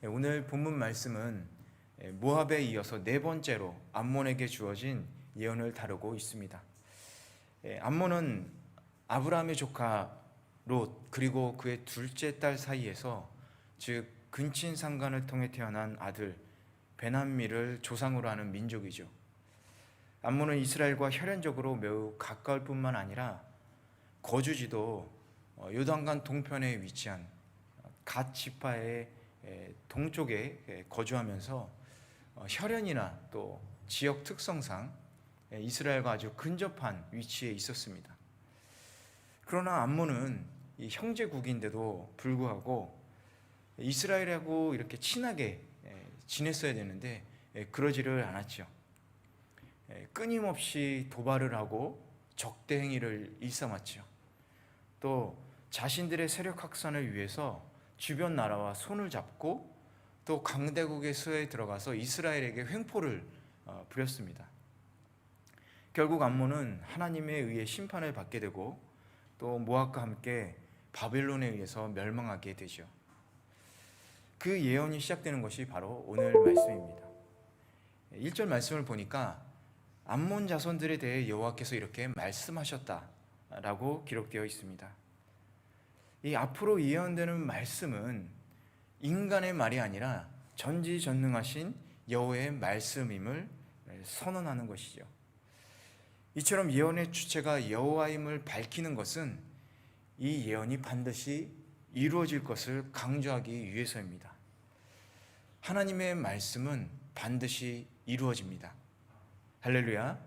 오늘 본문 말씀은 모압에 이어서 네 번째로 암몬에게 주어진 예언을 다루고 있습니다. 암몬은 아브라함의 조카 롯 그리고 그의 둘째 딸 사이에서, 즉 근친 상간을 통해 태어난 아들 베남미를 조상으로 하는 민족이죠. 암몬은 이스라엘과 혈연적으로 매우 가까울 뿐만 아니라 거주지도 요단강 동편에 위치한 갓 지파의 동쪽에 거주하면서 혈연이나 또 지역 특성상 이스라엘과 아주 근접한 위치에 있었습니다. 그러나 암몬은 이 형제국인데도 불구하고 이스라엘하고 이렇게 친하게 지냈어야 되는데 그러지를 않았죠. 끊임없이 도발을 하고 적대 행위를 일삼았죠. 또 자신들의 세력 확산을 위해서 주변 나라와 손을 잡고 또 강대국의 수에 들어가서 이스라엘에게 횡포를 부렸습니다. 결국 암몬은 하나님에 의해 심판을 받게 되고 또 모압과 함께 바벨론에 의해서 멸망하게 되죠. 그 예언이 시작되는 것이 바로 오늘 말씀입니다. 1절 말씀을 보니까 암몬 자손들에 대해 여호와께서 이렇게 말씀하셨다라고 기록되어 있습니다. 이 앞으로 예언되는 말씀은 인간의 말이 아니라 전지전능하신 여호와의 말씀임을 선언하는 것이죠. 이처럼 예언의 주체가 여호와임을 밝히는 것은 이 예언이 반드시 이루어질 것을 강조하기 위해서입니다. 하나님의 말씀은 반드시 이루어집니다. 할렐루야.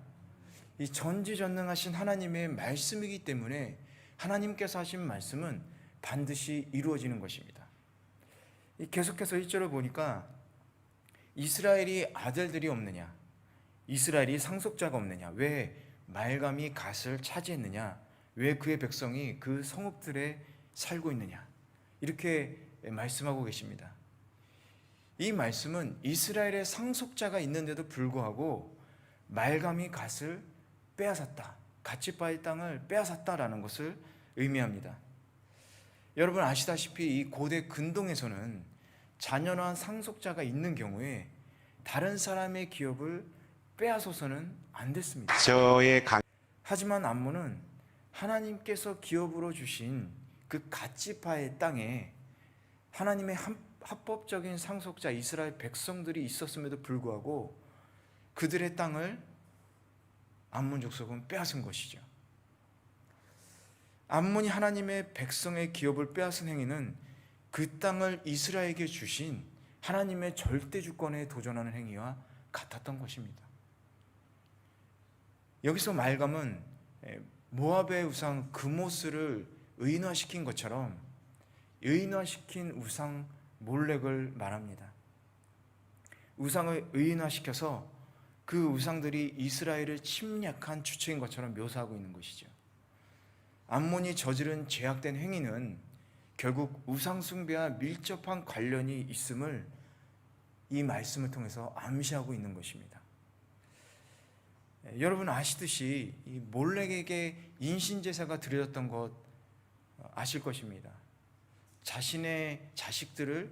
이 전지전능하신 하나님의 말씀이기 때문에 하나님께서 하신 말씀은 반드시 이루어지는 것입니다. 계속해서 1절을 보니까 이스라엘이 아들들이 없느냐, 이스라엘이 상속자가 없느냐, 왜 말감이 갓을 차지했느냐, 왜 그의 백성이 그 성읍들에 살고 있느냐, 이렇게 말씀하고 계십니다. 이 말씀은 이스라엘의 상속자가 있는데도 불구하고 말감이 갓을 빼앗았다, 갓지파의 땅을 빼앗았다라는 것을 의미합니다. 여러분 아시다시피 이 고대 근동에서는 자녀나 상속자가 있는 경우에 다른 사람의 기업을 빼앗아서는 안 됐습니다. 하지만 암몬은 하나님께서 기업으로 주신 그 갓지파의 땅에 하나님의 합법적인 상속자 이스라엘 백성들이 있었음에도 불구하고 그들의 땅을 암몬 족속은 빼앗은 것이죠. 암몬이 하나님의 백성의 기업을 빼앗은 행위는 그 땅을 이스라엘에게 주신 하나님의 절대 주권에 도전하는 행위와 같았던 것입니다. 여기서 말감은 모압의 우상 그모스를 의인화시킨 것처럼 의인화시킨 우상 몰렉을 말합니다. 우상을 의인화시켜서 그 우상들이 이스라엘을 침략한 주체인 것처럼 묘사하고 있는 것이죠. 암몬이 저지른 죄악된 행위는 결국 우상 숭배와 밀접한 관련이 있음을 이 말씀을 통해서 암시하고 있는 것입니다. 여러분 아시듯이 이 몰렉에게 인신제사가 드려졌던 것 아실 것입니다. 자신의 자식들을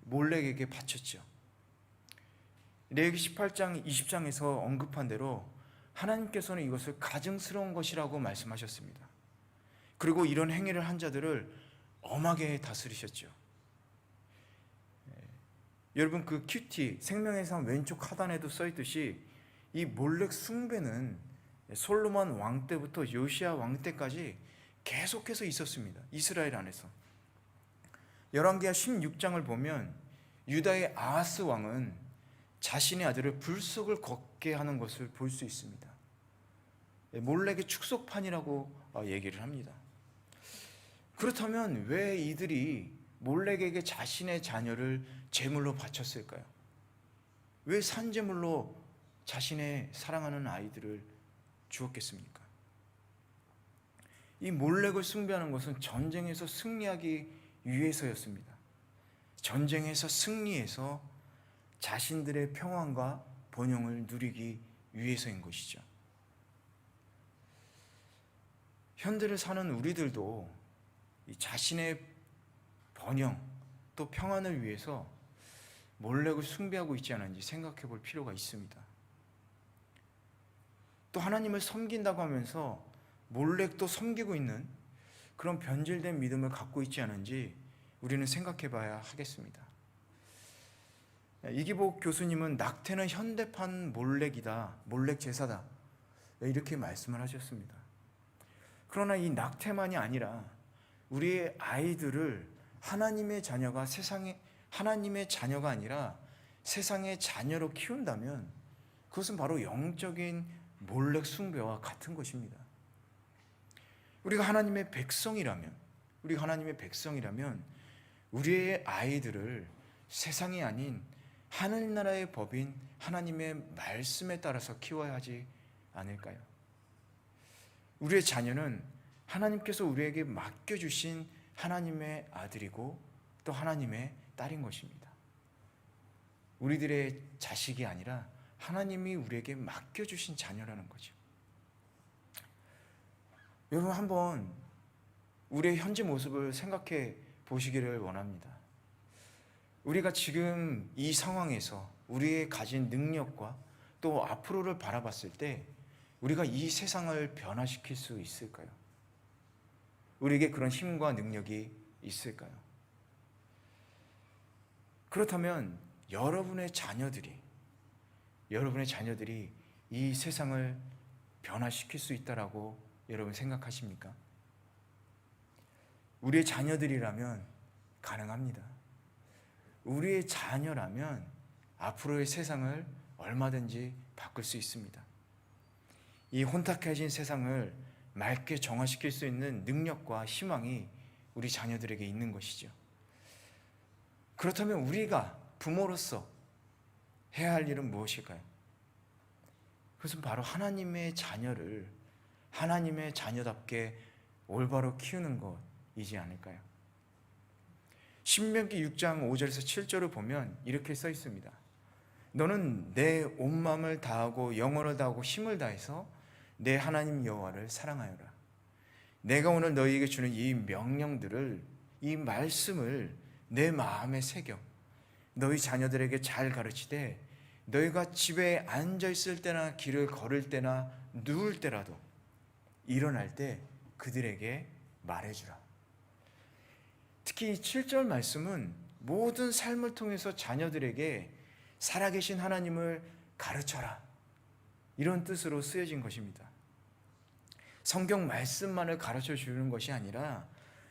몰렉에게 바쳤죠. 레위기 18장 20장에서 언급한 대로 하나님께서는 이것을 가증스러운 것이라고 말씀하셨습니다. 그리고 이런 행위를 한 자들을 엄하게 다스리셨죠. 여러분 그 큐티 생명의 상 왼쪽 하단에도 써있듯이 이 몰렉 숭배는 솔로몬 왕 때부터 요시야 왕 때까지 계속해서 있었습니다. 이스라엘 안에서. 열왕기하 16장을 보면 유다의 아하스 왕은 자신의 아들을 불속을 걷게 하는 것을 볼 수 있습니다. 몰렉의 축소판이라고 얘기를 합니다. 그렇다면 왜 이들이 몰렉에게 자신의 자녀를 제물로 바쳤을까요? 왜 산제물로 자신의 사랑하는 아이들을 주었겠습니까? 이 몰렉을 숭배하는 것은 전쟁에서 승리하기 위해서였습니다. 전쟁에서 승리해서 자신들의 평안과 번영을 누리기 위해서인 것이죠. 현대를 사는 우리들도 이 자신의 번영 또 평안을 위해서 몰렉을 숭배하고 있지 않은지 생각해 볼 필요가 있습니다. 또 하나님을 섬긴다고 하면서 몰렉도 섬기고 있는 그런 변질된 믿음을 갖고 있지 않은지 우리는 생각해 봐야 하겠습니다. 이기복 교수님은 낙태는 현대판 몰렉이다, 몰렉 제사다, 이렇게 말씀을 하셨습니다. 그러나 이 낙태만이 아니라 우리의 아이들을 하나님의 자녀가 하나님의 자녀가 아니라 세상의 자녀로 키운다면 그것은 바로 영적인 몰렉 숭배와 같은 것입니다. 우리가 하나님의 백성이라면 우리의 아이들을 세상이 아닌 하늘나라의 법인 하나님의 말씀에 따라서 키워야 하지 않을까요? 우리의 자녀는 하나님께서 우리에게 맡겨주신 하나님의 아들이고 또 하나님의 딸인 것입니다. 우리들의 자식이 아니라 하나님이 우리에게 맡겨주신 자녀라는 거죠. 여러분, 한번 우리의 현재 모습을 생각해 보시기를 원합니다. 우리가 지금 이 상황에서 우리의 가진 능력과 또 앞으로를 바라봤을 때 우리가 이 세상을 변화시킬 수 있을까요? 우리에게 그런 힘과 능력이 있을까요? 그렇다면 여러분의 자녀들이 이 세상을 변화시킬 수 있다라고 여러분 생각하십니까? 우리의 자녀들이라면 가능합니다. 우리의 자녀라면 앞으로의 세상을 얼마든지 바꿀 수 있습니다. 이 혼탁해진 세상을 맑게 정화시킬 수 있는 능력과 희망이 우리 자녀들에게 있는 것이죠. 그렇다면 우리가 부모로서 해야 할 일은 무엇일까요? 그것은 바로 하나님의 자녀를 하나님의 자녀답게 올바로 키우는 것이지 않을까요? 신명기 6장 5절에서 7절을 보면 이렇게 써 있습니다. 너는 내 온 마음을 다하고 영혼을 다하고 힘을 다해서 내 하나님 여호와를 사랑하여라. 내가 오늘 너희에게 주는 이 명령들을, 이 말씀을 내 마음에 새겨 너희 자녀들에게 잘 가르치되 너희가 집에 앉아 있을 때나 길을 걸을 때나 누울 때라도 일어날 때 그들에게 말해주라. 특히 이 7절 말씀은 모든 삶을 통해서 자녀들에게 살아계신 하나님을 가르쳐라, 이런 뜻으로 쓰여진 것입니다. 성경 말씀만을 가르쳐 주는 것이 아니라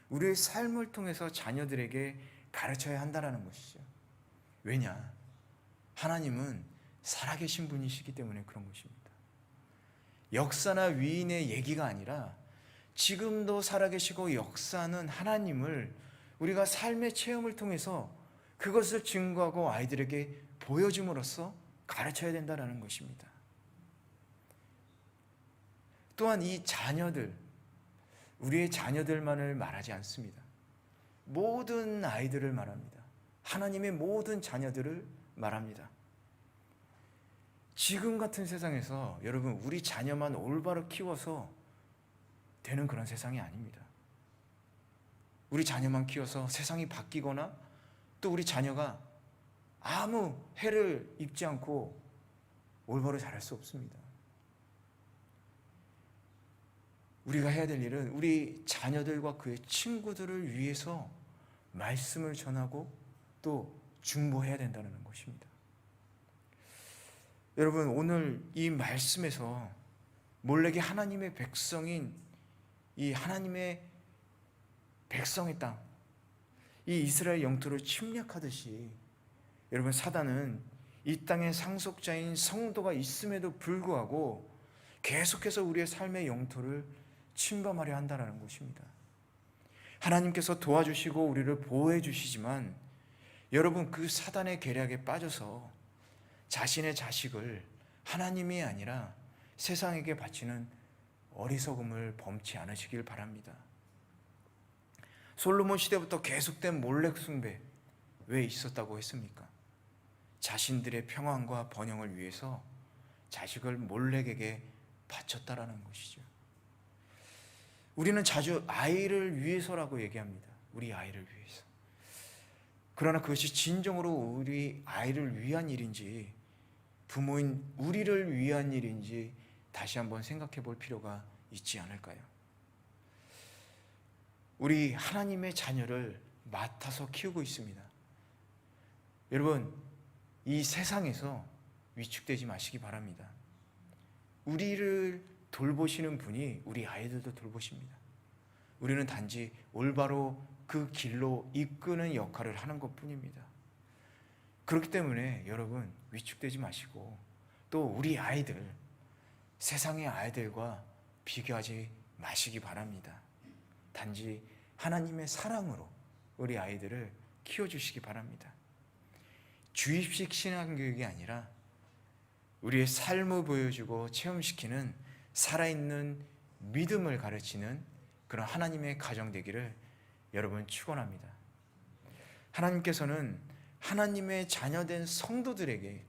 우리의 삶을 통해서 자녀들에게 가르쳐야 한다는 것이죠. 왜냐? 하나님은 살아계신 분이시기 때문에 그런 것입니다. 역사나 위인의 얘기가 아니라 지금도 살아계시고 역사하는 하나님을 우리가 삶의 체험을 통해서 그것을 증거하고 아이들에게 보여줌으로써 가르쳐야 된다는 것입니다. 또한 이 자녀들, 우리의 자녀들만을 말하지 않습니다. 모든 아이들을 말합니다. 하나님의 모든 자녀들을 말합니다. 지금 같은 세상에서 여러분, 우리 자녀만 올바로 키워서 되는 그런 세상이 아닙니다. 우리 자녀만 키워서 세상이 바뀌거나 또 우리 자녀가 아무 해를 입지 않고 올바로 자랄 수 없습니다. 우리가 해야 될 일은 우리 자녀들과 그의 친구들을 위해서 말씀을 전하고 또 중보해야 된다는 것입니다. 여러분, 오늘 이 말씀에서 몰렉이 하나님의 백성인 이 하나님의 백성의 땅, 이 이스라엘 영토를 침략하듯이 여러분, 사단은 이 땅의 상속자인 성도가 있음에도 불구하고 계속해서 우리의 삶의 영토를 침범하려 한다는 것입니다. 하나님께서 도와주시고 우리를 보호해 주시지만 여러분, 그 사단의 계략에 빠져서 자신의 자식을 하나님이 아니라 세상에게 바치는 어리석음을 범치 않으시길 바랍니다. 솔로몬 시대부터 계속된 몰렉 숭배 왜 있었다고 했습니까? 자신들의 평안과 번영을 위해서 자식을 몰렉에게 바쳤다라는 것이죠. 우리는 자주 아이를 위해서라고 얘기합니다. 우리 아이를 위해서. 그러나 그것이 진정으로 우리 아이를 위한 일인지, 부모인 우리를 위한 일인지 다시 한번 생각해 볼 필요가 있지 않을까요? 우리 하나님의 자녀를 맡아서 키우고 있습니다. 여러분, 이 세상에서 위축되지 마시기 바랍니다. 우리를 돌보시는 분이 우리 아이들도 돌보십니다. 우리는 단지 올바로 그 길로 이끄는 역할을 하는 것뿐입니다. 그렇기 때문에 여러분, 위축되지 마시고, 또 우리 아이들, 세상의 아이들과 비교하지 마시기 바랍니다. 단지 하나님의 사랑으로 우리 아이들을 키워주시기 바랍니다. 주입식 신앙교육이 아니라 우리의 삶을 보여주고 체험시키는 살아있는 믿음을 가르치는 그런 하나님의 가정 되기를 여러분 축원합니다. 하나님께서는 하나님의 자녀된 성도들에게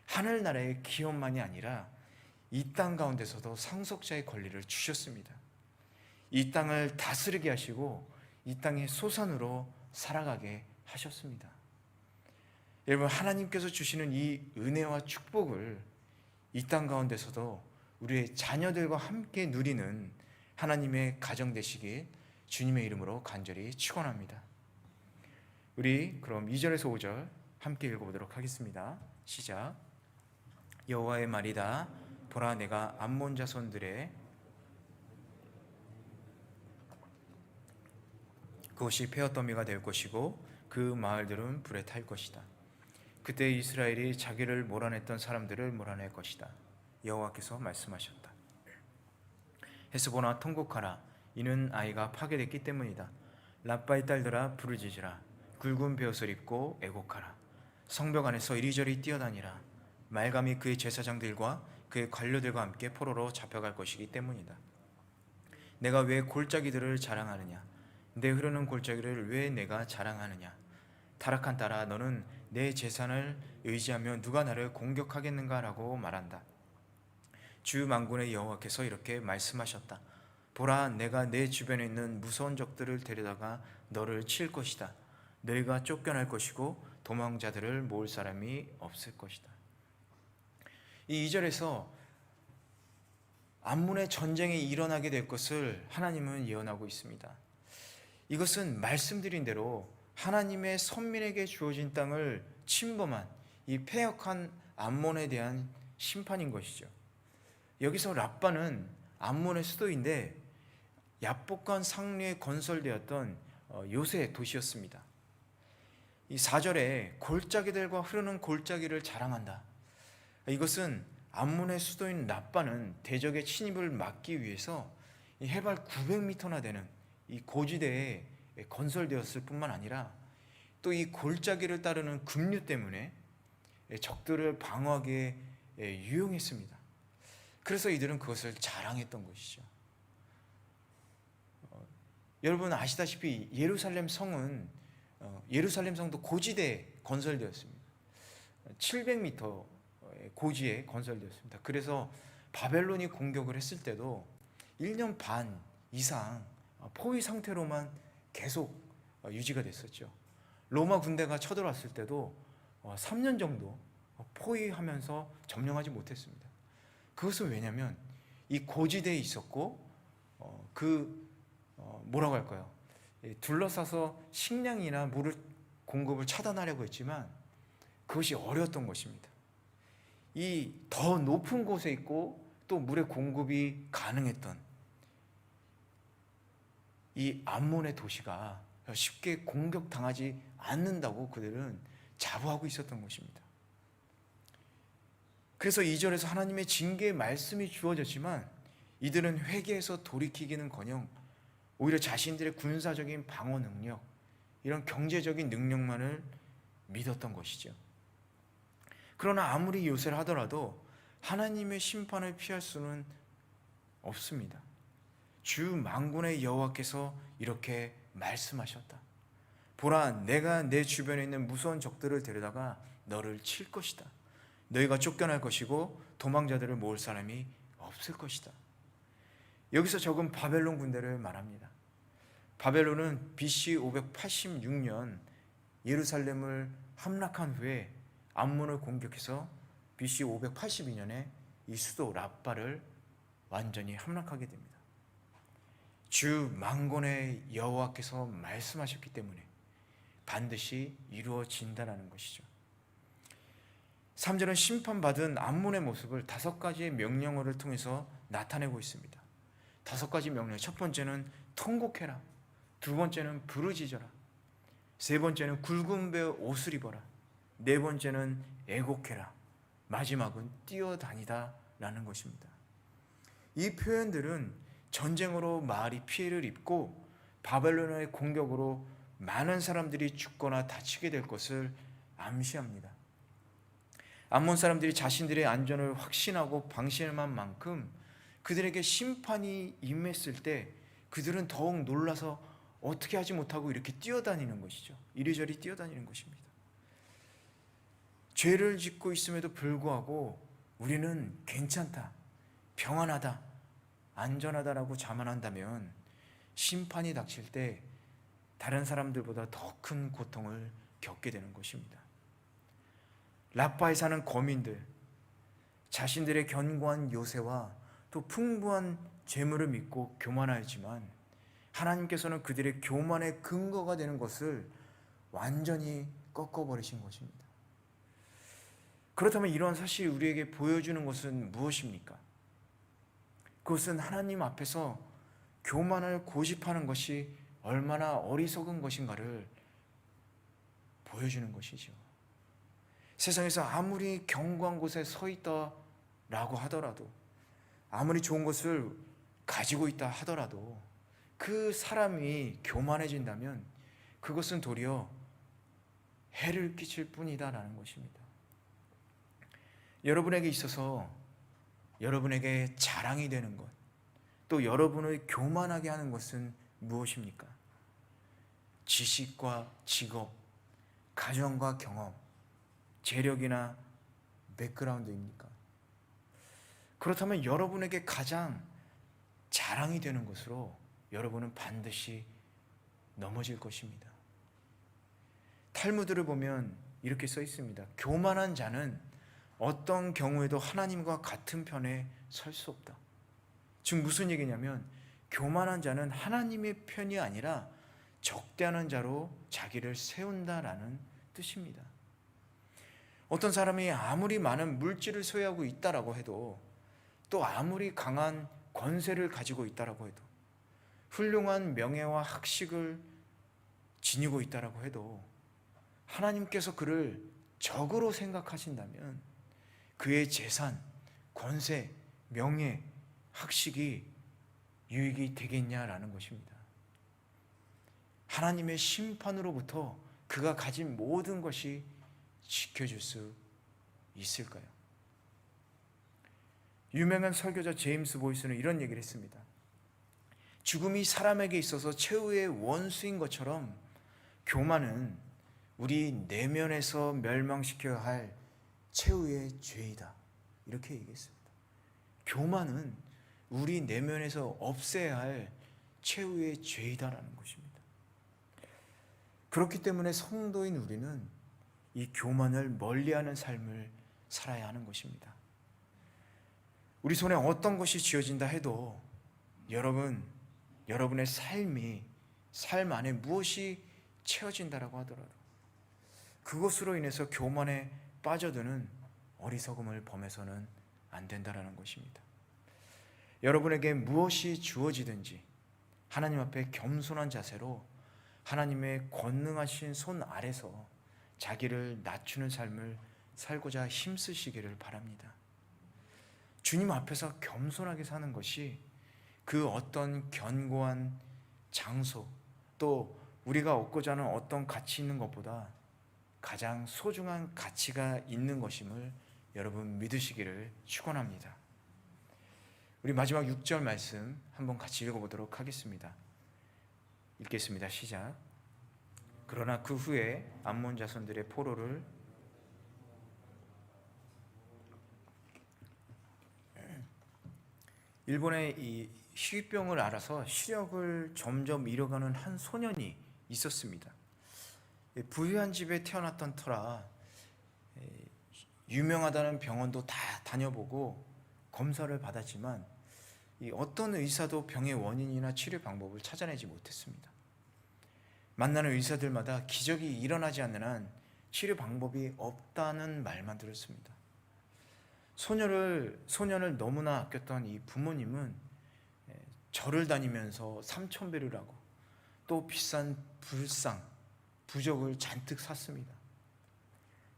하늘나라의 기업만이 아니라 이 땅 가운데서도 상속자의 권리를 주셨습니다. 이 땅을 다스리게 하시고 이 땅의 소산으로 살아가게 하셨습니다. 여러분, 하나님께서 주시는 이 은혜와 축복을 이 땅 가운데서도 우리의 자녀들과 함께 누리는 하나님의 가정 되시길 주님의 이름으로 간절히 축원합니다. 우리 그럼 2절에서 5절 함께 읽어보도록 하겠습니다. 시작. 여호와의 말이다. 보라, 내가 암몬 자손들의 그것이 폐허더미가 될 것이고 그 마을들은 불에 탈 것이다. 그때 이스라엘이 자기를 몰아냈던 사람들을 몰아낼 것이다. 여호와께서 말씀하셨다. 헤스보나 통곡하라. 이는 아이가 파괴됐기 때문이다. 라빠의 딸들아 부르짖으라. 굵은 베옷을 입고 애곡하라. 성벽 안에서 이리저리 뛰어다니라. 말감이 그의 제사장들과 그의 관료들과 함께 포로로 잡혀갈 것이기 때문이다. 내가 왜 골짜기들을 자랑하느냐? 내 흐르는 골짜기를 왜 내가 자랑하느냐? 타락한 딸아, 너는 내 재산을 의지하며 누가 나를 공격하겠는가? 라고 말한다. 주 만군의 여호와께서 이렇게 말씀하셨다. 보라, 내가 내 주변에 있는 무서운 적들을 데려다가 너를 칠 것이다. 너희가 쫓겨날 것이고 도망자들을 모을 사람이 없을 것이다. 이 2절에서 암몬의 전쟁이 일어나게 될 것을 하나님은 예언하고 있습니다. 이것은 말씀드린 대로 하나님의 선민에게 주어진 땅을 침범한 이 패역한 암몬에 대한 심판인 것이죠. 여기서 랍바는 암몬의 수도인데 야복강 상류에 건설되었던 요새 도시였습니다. 이 4절에 골짜기들과 흐르는 골짜기를 자랑한다. 이것은 암몬의 수도인 랍바는 대적의 침입을 막기 위해서 해발 900m나 되는 이 고지대에 건설되었을 뿐만 아니라 또 이 골짜기를 따르는 급류 때문에 적들을 방어하기에 유용했습니다. 그래서 이들은 그것을 자랑했던 것이죠. 여러분 아시다시피 예루살렘 성은 예루살렘 성도 고지대에 건설되었습니다. 700m 고지에 건설되었습니다. 그래서 바벨론이 공격을 했을 때도 1년 반 이상 포위 상태로만 계속 유지가 됐었죠. 로마 군대가 쳐들어왔을 때도 3년 정도 포위하면서 점령하지 못했습니다. 그것은 왜냐하면 이 고지대에 있었고 뭐라고 할까요? 둘러싸서 식량이나 물을 공급을 차단하려고 했지만 그것이 어려웠던 것입니다. 이 더 높은 곳에 있고 또 물의 공급이 가능했던 이 암몬의 도시가 쉽게 공격당하지 않는다고 그들은 자부하고 있었던 것입니다. 그래서 2절에서 하나님의 징계의 말씀이 주어졌지만 이들은 회개해서 돌이키기는커녕 오히려 자신들의 군사적인 방어 능력, 이런 경제적인 능력만을 믿었던 것이죠. 그러나 아무리 요새를 하더라도 하나님의 심판을 피할 수는 없습니다. 주 만군의 여호와께서 이렇게 말씀하셨다. 보라, 내가 내 주변에 있는 무서운 적들을 데려다가 너를 칠 것이다. 너희가 쫓겨날 것이고 도망자들을 모을 사람이 없을 것이다. 여기서 적은 바벨론 군대를 말합니다. 바벨론은 BC 586년 예루살렘을 함락한 후에 암몬을 공격해서 BC 582년에 이 수도 라빠를 완전히 함락하게 됩니다. 주 만군의 여호와께서 말씀하셨기 때문에 반드시 이루어진다는 것이죠. 3절은 심판받은 암몬의 모습을 5가지의 명령어를 통해서 나타내고 있습니다. 5가지 명령. 첫 번째는 통곡해라. 두 번째는 부르짖어라. 세 번째는 굵은 배 옷을 입어라. 네 번째는 애곡해라. 마지막은 뛰어다니다 라는 것입니다. 이 표현들은 전쟁으로 마을이 피해를 입고 바벨론의 공격으로 많은 사람들이 죽거나 다치게 될 것을 암시합니다. 암몬 사람들이 자신들의 안전을 확신하고 방심한 만큼 그들에게 심판이 임했을 때 그들은 더욱 놀라서 어떻게 하지 못하고 이렇게 뛰어다니는 것이죠. 이리저리 뛰어다니는 것입니다. 죄를 짓고 있음에도 불구하고 우리는 괜찮다, 평안하다, 안전하다라고 자만한다면 심판이 닥칠 때 다른 사람들보다 더 큰 고통을 겪게 되는 것입니다. 라빠에 사는 거민들, 자신들의 견고한 요새와 또 풍부한 재물을 믿고 교만하였지만 하나님께서는 그들의 교만의 근거가 되는 것을 완전히 꺾어버리신 것입니다. 그렇다면 이러한 사실이 우리에게 보여주는 것은 무엇입니까? 그것은 하나님 앞에서 교만을 고집하는 것이 얼마나 어리석은 것인가를 보여주는 것이죠. 세상에서 아무리 견고한 곳에 서 있다라고 하더라도, 아무리 좋은 것을 가지고 있다 하더라도 그 사람이 교만해진다면 그것은 도리어 해를 끼칠 뿐이다라는 것입니다. 여러분에게 있어서 여러분에게 자랑이 되는 것, 또 여러분을 교만하게 하는 것은 무엇입니까? 지식과 직업, 가정과 경험, 재력이나 백그라운드입니까? 그렇다면 여러분에게 가장 자랑이 되는 것으로 여러분은 반드시 넘어질 것입니다. 탈무드를 보면 이렇게 써 있습니다. 교만한 자는 어떤 경우에도 하나님과 같은 편에 설 수 없다. 즉 무슨 얘기냐면 교만한 자는 하나님의 편이 아니라 적대하는 자로 자기를 세운다라는 뜻입니다. 어떤 사람이 아무리 많은 물질을 소유하고 있다라고 해도, 또 아무리 강한 권세를 가지고 있다라고 해도, 훌륭한 명예와 학식을 지니고 있다라고 해도 하나님께서 그를 적으로 생각하신다면 그의 재산, 권세, 명예, 학식이 유익이 되겠냐라는 것입니다. 하나님의 심판으로부터 그가 가진 모든 것이 지켜줄 수 있을까요? 유명한 설교자 제임스 보이스는 이런 얘기를 했습니다. 죽음이 사람에게 있어서 최후의 원수인 것처럼 교만은 우리 내면에서 멸망시켜야 할 최후의 죄이다. 이렇게 얘기했습니다. 교만은 우리 내면에서 없애야 할 최후의 죄이다라는 것입니다. 그렇기 때문에 성도인 우리는 이 교만을 멀리하는 삶을 살아야 하는 것입니다. 우리 손에 어떤 것이 쥐어진다 해도 여러분의 삶 안에 무엇이 채워진다라고 하더라도 그것으로 인해서 교만에 빠져드는 어리석음을 범해서는 안 된다라는 것입니다. 여러분에게 무엇이 주어지든지 하나님 앞에 겸손한 자세로 하나님의 권능하신 손 아래서 자기를 낮추는 삶을 살고자 힘쓰시기를 바랍니다. 주님 앞에서 겸손하게 사는 것이 그 어떤 견고한 장소, 또 우리가 얻고자 하는 어떤 가치 있는 것보다 가장 소중한 가치가 있는 것임을 여러분 믿으시기를 축원합니다. 우리 마지막 6절 말씀 한번 같이 읽어보도록 하겠습니다. 읽겠습니다. 시작. 그러나 그 후에 암몬 자손들의 포로를 일본의 이 희귀병을 알아서 시력을 점점 잃어가는 한 소년이 있었습니다. 부유한 집에 태어났던 터라 유명하다는 병원도 다 다녀보고 검사를 받았지만 이 어떤 의사도 병의 원인이나 치료 방법을 찾아내지 못했습니다. 만나는 의사들마다 기적이 일어나지 않는 한 치료 방법이 없다는 말만 들었습니다. 소년을 너무나 아꼈던 이 부모님은 절을 다니면서 삼천배를 하고 또 비싼 부적을 잔뜩 샀습니다.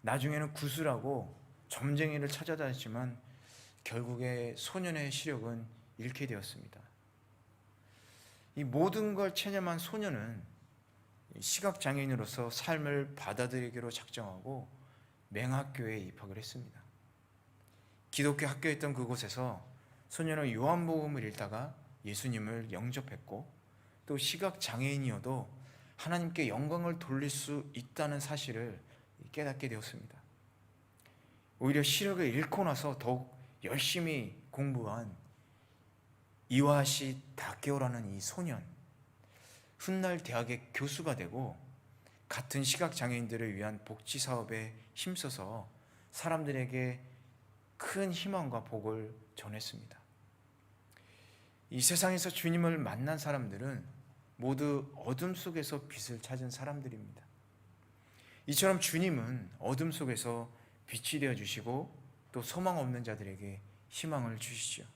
나중에는 구슬하고 점쟁이를 찾아다녔지만 결국에 소년의 시력은 잃게 되었습니다. 이 모든 걸 체념한 소년은 시각장애인으로서 삶을 받아들이기로 작정하고 맹학교에 입학을 했습니다. 기독교 학교에 있던 그곳에서 소년은 요한복음을 읽다가 예수님을 영접했고 또 시각장애인이어도 하나님께 영광을 돌릴 수 있다는 사실을 깨닫게 되었습니다. 오히려 시력을 잃고 나서 더욱 열심히 공부한 이와시 다케오라는 이 소년, 훗날 대학의 교수가 되고 같은 시각장애인들을 위한 복지사업에 힘써서 사람들에게 큰 희망과 복을 전했습니다. 이 세상에서 주님을 만난 사람들은 모두 어둠 속에서 빛을 찾은 사람들입니다. 이처럼 주님은 어둠 속에서 빛이 되어 주시고 또 소망 없는 자들에게 희망을 주시죠.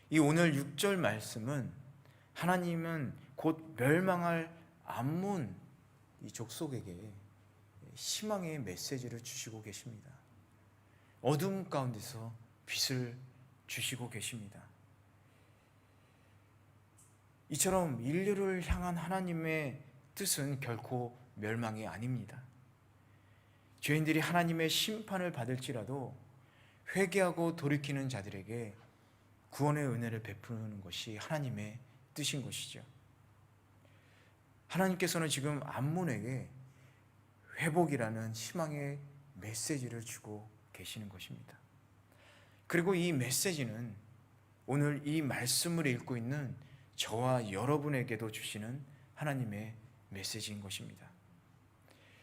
이 오늘 6절 말씀은 하나님은 곧 멸망할 암몬 이 족속에게 희망의 메시지를 주시고 계십니다. 어둠 가운데서 빛을 주시고 계십니다. 이처럼 인류를 향한 하나님의 뜻은 결코 멸망이 아닙니다. 죄인들이 하나님의 심판을 받을지라도 회개하고 돌이키는 자들에게 구원의 은혜를 베푸는 것이 하나님의 뜻인 것이죠. 하나님께서는 지금 암몬에게 회복이라는 희망의 메시지를 주고 계시는 것입니다. 그리고 이 메시지는 오늘 이 말씀을 읽고 있는 저와 여러분에게도 주시는 하나님의 메시지인 것입니다.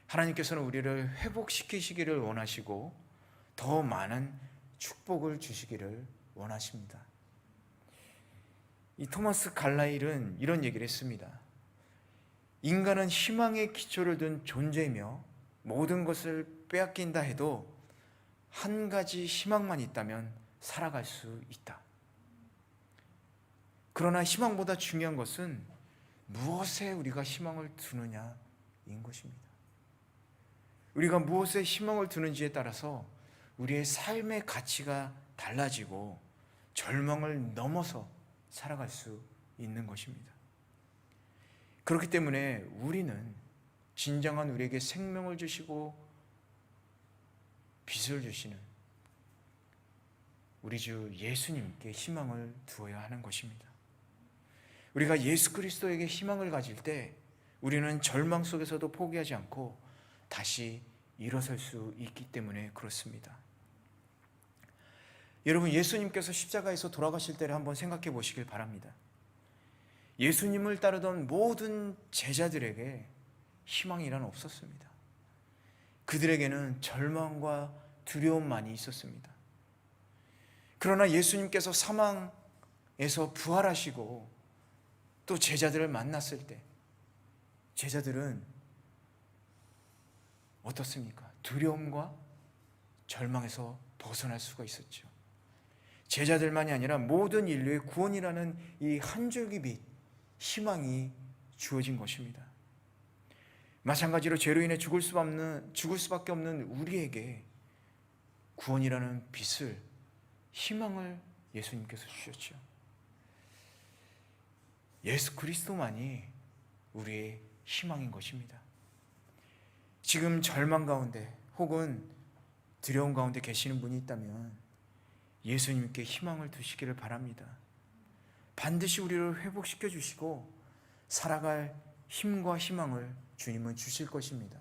하나님께서는 우리를 회복시키시기를 원하시고 더 많은 축복을 주시기를 원하십니다. 이 토마스 갈라일은 이런 얘기를 했습니다. 인간은 희망의 기초를 둔 존재이며 모든 것을 빼앗긴다 해도 한 가지 희망만 있다면 살아갈 수 있다. 그러나 희망보다 중요한 것은 무엇에 우리가 희망을 두느냐인 것입니다. 우리가 무엇에 희망을 두는지에 따라서 우리의 삶의 가치가 달라지고 절망을 넘어서 살아갈 수 있는 것입니다. 그렇기 때문에 우리는 진정한 우리에게 생명을 주시고 빛을 주시는 우리 주 예수님께 희망을 두어야 하는 것입니다. 우리가 예수 그리스도에게 희망을 가질 때 우리는 절망 속에서도 포기하지 않고 다시 일어설 수 있기 때문에 그렇습니다. 여러분, 예수님께서 십자가에서 돌아가실 때를 한번 생각해 보시길 바랍니다. 예수님을 따르던 모든 제자들에게 희망이란 없었습니다. 그들에게는 절망과 두려움만이 있었습니다. 그러나 예수님께서 사망에서 부활하시고 또 제자들을 만났을 때 제자들은 어떻습니까? 두려움과 절망에서 벗어날 수가 있었죠. 제자들만이 아니라 모든 인류의 구원이라는 이 한 줄기 빛, 희망이 주어진 것입니다. 마찬가지로 죄로 인해 죽을 수밖에 없는 우리에게 구원이라는 빛을, 희망을 예수님께서 주셨죠. 예수 그리스도만이 우리의 희망인 것입니다. 지금 절망 가운데 혹은 두려움 가운데 계시는 분이 있다면 예수님께 희망을 두시기를 바랍니다. 반드시 우리를 회복시켜 주시고 살아갈 힘과 희망을 주님은 주실 것입니다.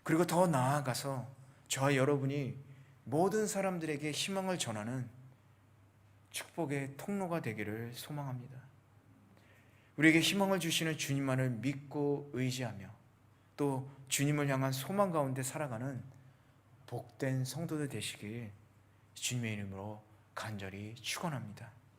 그리고 더 나아가서 저와 여러분이 모든 사람들에게 희망을 전하는 축복의 통로가 되기를 소망합니다. 우리에게 희망을 주시는 주님만을 믿고 의지하며 또 주님을 향한 소망 가운데 살아가는 복된 성도들 되시길 주님의 이름으로 간절히 축원합니다.